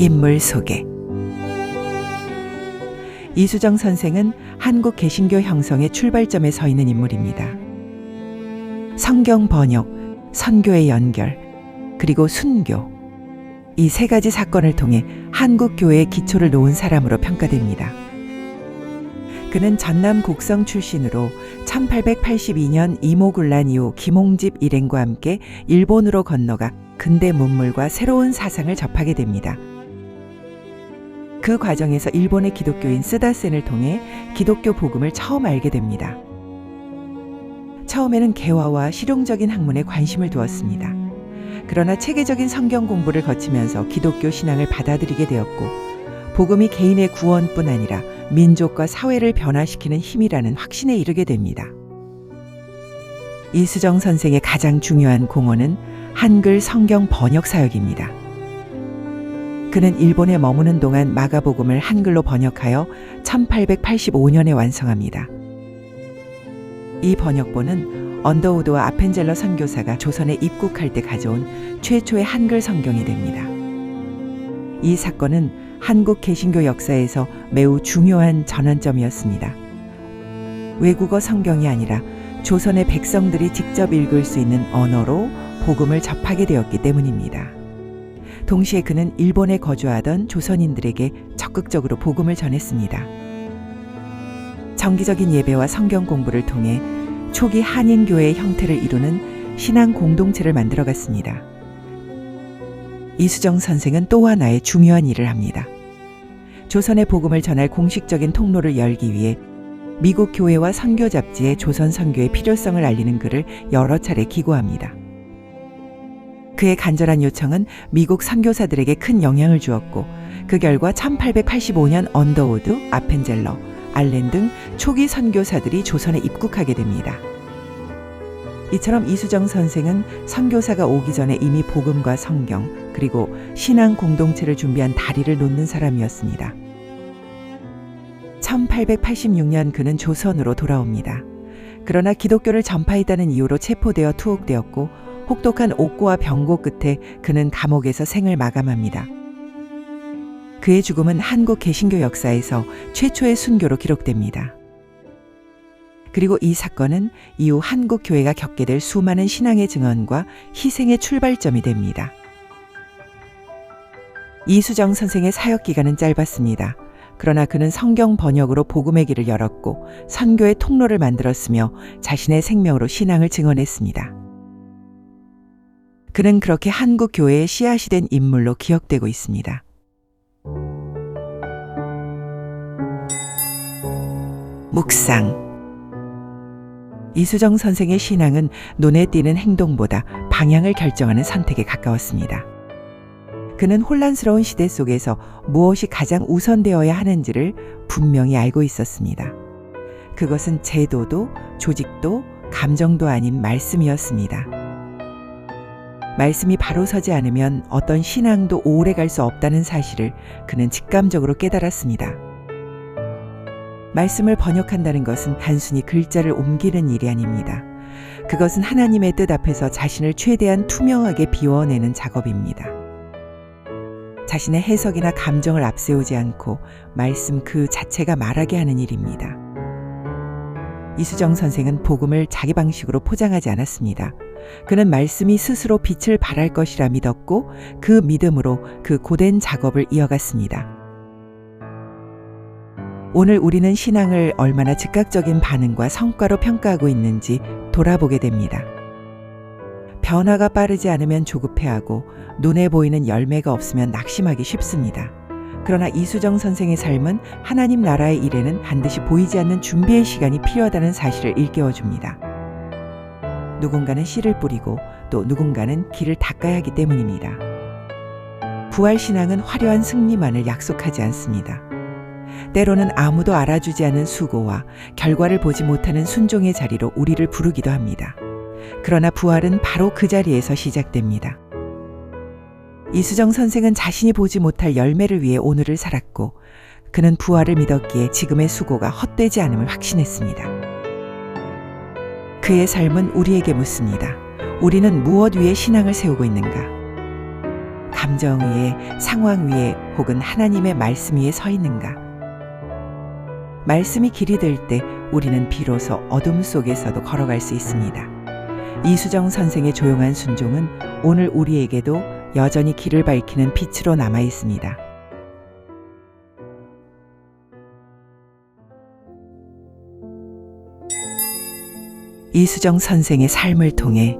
인물 소개. 이수정 선생은 한국 개신교 형성의 출발점에 서 있는 인물입니다. 성경 번역, 선교의 연결, 그리고 순교, 이 세 가지 사건을 통해 한국 교회의 기초를 놓은 사람으로 평가됩니다. 그는 전남 곡성 출신으로 1882년 이모군란 이후 김홍집 일행과 함께 일본으로 건너가 근대 문물과 새로운 사상을 접하게 됩니다. 그 과정에서 일본의 기독교인 쓰다센을 통해 기독교 복음을 처음 알게 됩니다. 처음에는 개화와 실용적인 학문에 관심을 두었습니다. 그러나 체계적인 성경 공부를 거치면서 기독교 신앙을 받아들이게 되었고, 복음이 개인의 구원뿐 아니라 민족과 사회를 변화시키는 힘이라는 확신에 이르게 됩니다. 이수정 선생의 가장 중요한 공헌은 한글 성경 번역 사역입니다. 그는 일본에 머무는 동안 마가복음을 한글로 번역하여 1885년에 완성합니다. 이 번역본은 언더우드와 아펜젤러 선교사가 조선에 입국할 때 가져온 최초의 한글 성경이 됩니다. 이 사건은 한국 개신교 역사에서 매우 중요한 전환점이었습니다. 외국어 성경이 아니라 조선의 백성들이 직접 읽을 수 있는 언어로 복음을 접하게 되었기 때문입니다. 동시에 그는 일본에 거주하던 조선인들에게 적극적으로 복음을 전했습니다. 정기적인 예배와 성경 공부를 통해 초기 한인교회의 형태를 이루는 신앙 공동체를 만들어갔습니다. 이수정 선생은 또 하나의 중요한 일을 합니다. 조선의 복음을 전할 공식적인 통로를 열기 위해 미국 교회와 선교 잡지에 조선 선교의 필요성을 알리는 글을 여러 차례 기고합니다. 그의 간절한 요청은 미국 선교사들에게 큰 영향을 주었고, 그 결과 1885년 언더우드, 아펜젤러, 알렌 등 초기 선교사들이 조선에 입국하게 됩니다. 이처럼 이수정 선생은 선교사가 오기 전에 이미 복음과 성경, 그리고 신앙 공동체를 준비한 다리를 놓는 사람이었습니다. 1886년 그는 조선으로 돌아옵니다. 그러나 기독교를 전파했다는 이유로 체포되어 투옥되었고, 혹독한 옥고와 병고 끝에 그는 감옥에서 생을 마감합니다. 그의 죽음은 한국 개신교 역사에서 최초의 순교로 기록됩니다. 그리고 이 사건은 이후 한국 교회가 겪게 될 수많은 신앙의 증언과 희생의 출발점이 됩니다. 이수정 선생의 사역 기간은 짧았습니다. 그러나 그는 성경 번역으로 복음의 길을 열었고 선교의 통로를 만들었으며 자신의 생명으로 신앙을 증언했습니다. 그는 그렇게 한국 교회의 씨앗이 된 인물로 기억되고 있습니다. 묵상. 이수정 선생의 신앙은 눈에 띄는 행동보다 방향을 결정하는 선택에 가까웠습니다. 그는 혼란스러운 시대 속에서 무엇이 가장 우선되어야 하는지를 분명히 알고 있었습니다. 그것은 제도도 조직도 감정도 아닌 말씀이었습니다. 말씀이 바로 서지 않으면 어떤 신앙도 오래 갈 수 없다는 사실을 그는 직감적으로 깨달았습니다. 말씀을 번역한다는 것은 단순히 글자를 옮기는 일이 아닙니다. 그것은 하나님의 뜻 앞에서 자신을 최대한 투명하게 비워내는 작업입니다. 자신의 해석이나 감정을 앞세우지 않고 말씀 그 자체가 말하게 하는 일입니다. 이수정 선생은 복음을 자기 방식으로 포장하지 않았습니다. 그는 말씀이 스스로 빛을 발할 것이라 믿었고 그 믿음으로 그 고된 작업을 이어갔습니다. 오늘 우리는 신앙을 얼마나 즉각적인 반응과 성과로 평가하고 있는지 돌아보게 됩니다. 변화가 빠르지 않으면 조급해하고 눈에 보이는 열매가 없으면 낙심하기 쉽습니다. 그러나 이수정 선생의 삶은 하나님 나라의 일에는 반드시 보이지 않는 준비의 시간이 필요하다는 사실을 일깨워줍니다. 누군가는 씨를 뿌리고 또 누군가는 길을 닦아야 하기 때문입니다. 부활신앙은 화려한 승리만을 약속하지 않습니다. 때로는 아무도 알아주지 않은 수고와 결과를 보지 못하는 순종의 자리로 우리를 부르기도 합니다. 그러나 부활은 바로 그 자리에서 시작됩니다. 이수정 선생은 자신이 보지 못할 열매를 위해 오늘을 살았고, 그는 부활을 믿었기에 지금의 수고가 헛되지 않음을 확신했습니다. 그의 삶은 우리에게 묻습니다. 우리는 무엇 위에 신앙을 세우고 있는가? 감정 위에, 상황 위에 혹은 하나님의 말씀 위에 서 있는가? 말씀이 길이 될 때 우리는 비로소 어둠 속에서도 걸어갈 수 있습니다. 이수정 선생의 조용한 순종은 오늘 우리에게도 여전히 길을 밝히는 빛으로 남아 있습니다. 이수정 선생의 삶을 통해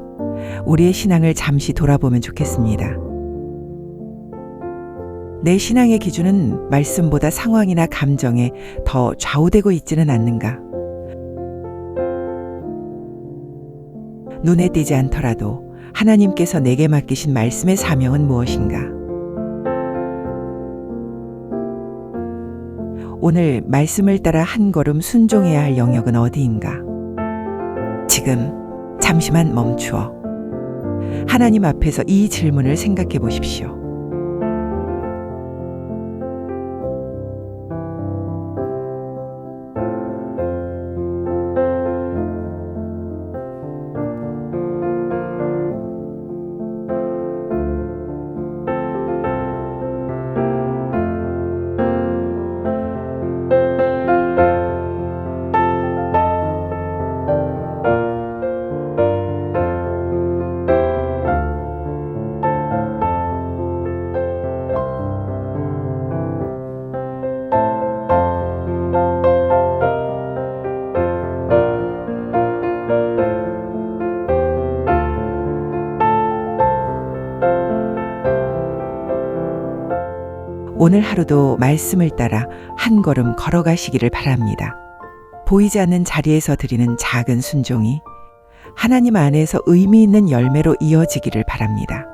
우리의 신앙을 잠시 돌아보면 좋겠습니다. 내 신앙의 기준은 말씀보다 상황이나 감정에 더 좌우되고 있지는 않는가? 눈에 띄지 않더라도 하나님께서 내게 맡기신 말씀의 사명은 무엇인가? 오늘 말씀을 따라 한 걸음 순종해야 할 영역은 어디인가? 지금 잠시만 멈추어 하나님 앞에서 이 질문을 생각해 보십시오. 오늘 하루도 말씀을 따라 한 걸음 걸어가시기를 바랍니다. 보이지 않는 자리에서 드리는 작은 순종이 하나님 안에서 의미 있는 열매로 이어지기를 바랍니다.